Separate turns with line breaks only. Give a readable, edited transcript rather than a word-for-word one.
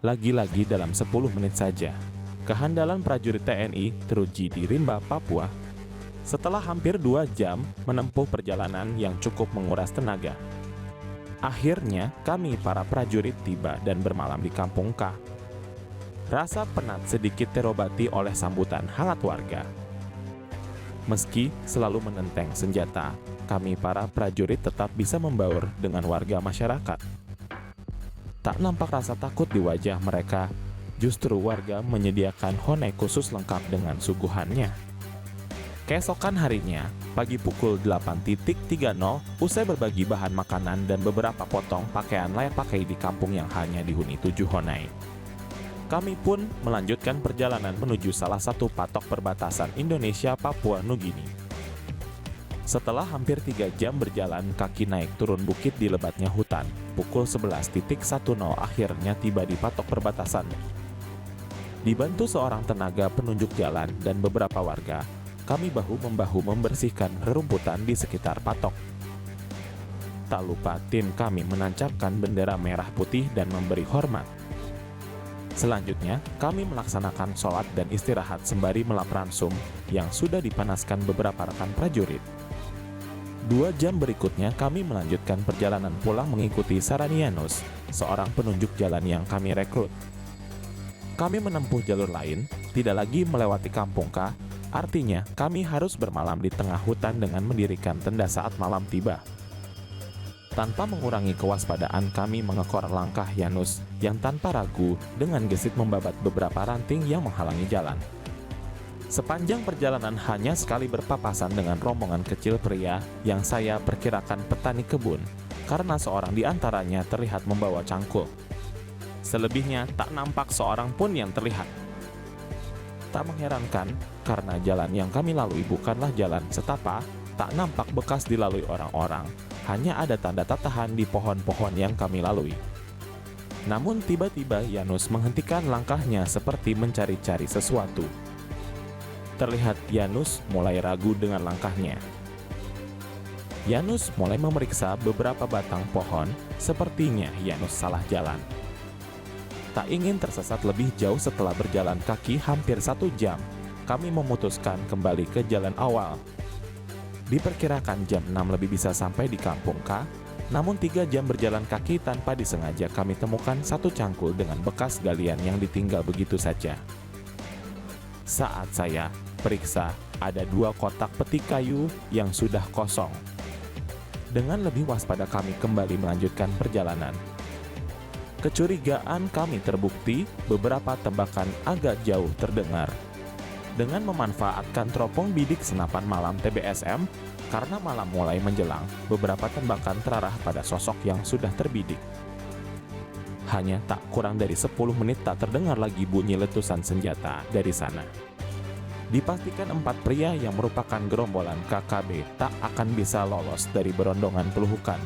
Lagi-lagi dalam 10 menit saja, kehandalan prajurit TNI teruji di Rimba, Papua. Setelah hampir 2 jam menempuh perjalanan yang cukup menguras tenaga, akhirnya kami para prajurit tiba dan bermalam di Kampung K. Rasa penat sedikit terobati oleh sambutan hangat warga. Meski selalu menenteng senjata, kami para prajurit tetap bisa membaur dengan warga masyarakat. Tak nampak rasa takut di wajah mereka, justru warga menyediakan honai khusus lengkap dengan suguhannya. Keesokan harinya, pagi pukul 8.30, usai berbagi bahan makanan dan beberapa potong pakaian layak pakai di kampung yang hanya dihuni 7 honai, kami pun melanjutkan perjalanan menuju salah satu patok perbatasan Indonesia Papua Nugini. Setelah hampir 3 jam berjalan kaki naik turun bukit di lebatnya hutan, pukul 11.10 akhirnya tiba di patok perbatasan. Dibantu seorang tenaga penunjuk jalan dan beberapa warga, kami bahu-membahu membersihkan rerumputan di sekitar patok. Tak lupa tim kami menancapkan bendera merah putih dan memberi hormat. Selanjutnya, kami melaksanakan sholat dan istirahat sembari melap ransum yang sudah dipanaskan beberapa rekan prajurit. 2 jam berikutnya kami melanjutkan perjalanan pulang mengikuti saran Yanus, seorang penunjuk jalan yang kami rekrut. Kami menempuh jalur lain, tidak lagi melewati Kampung K, artinya kami harus bermalam di tengah hutan dengan mendirikan tenda saat malam tiba. Tanpa mengurangi kewaspadaan, kami mengekor langkah Yanus yang tanpa ragu dengan gesit membabat beberapa ranting yang menghalangi jalan. Sepanjang perjalanan hanya sekali berpapasan dengan rombongan kecil pria yang saya perkirakan petani kebun, karena seorang di antaranya terlihat membawa cangkul. Selebihnya tak nampak seorang pun yang terlihat. Tak mengherankan, karena jalan yang kami lalui bukanlah jalan setapak, tak nampak bekas dilalui orang-orang, hanya ada tanda tatahan di pohon-pohon yang kami lalui. Namun tiba-tiba Yanus menghentikan langkahnya seperti mencari-cari sesuatu. Terlihat Yanus mulai ragu dengan langkahnya. Yanus mulai memeriksa beberapa batang pohon, sepertinya Yanus salah jalan. Tak ingin tersesat lebih jauh setelah berjalan kaki hampir 1 jam, kami memutuskan kembali ke jalan awal. Diperkirakan jam 6 lebih bisa sampai di Kampung K, namun 3 jam berjalan kaki tanpa disengaja kami temukan satu cangkul dengan bekas galian yang ditinggal begitu saja. Saat saya periksa, ada 2 kotak peti kayu yang sudah kosong. Dengan lebih waspada kami kembali melanjutkan perjalanan. Kecurigaan kami terbukti, beberapa tembakan agak jauh terdengar. Dengan memanfaatkan teropong bidik senapan malam TBSM, karena malam mulai menjelang, beberapa tembakan terarah pada sosok yang sudah terbidik. Hanya tak kurang dari 10 menit tak terdengar lagi bunyi letusan senjata dari sana. Dipastikan 4 pria yang merupakan gerombolan KKB tak akan bisa lolos dari berondongan peluhukan.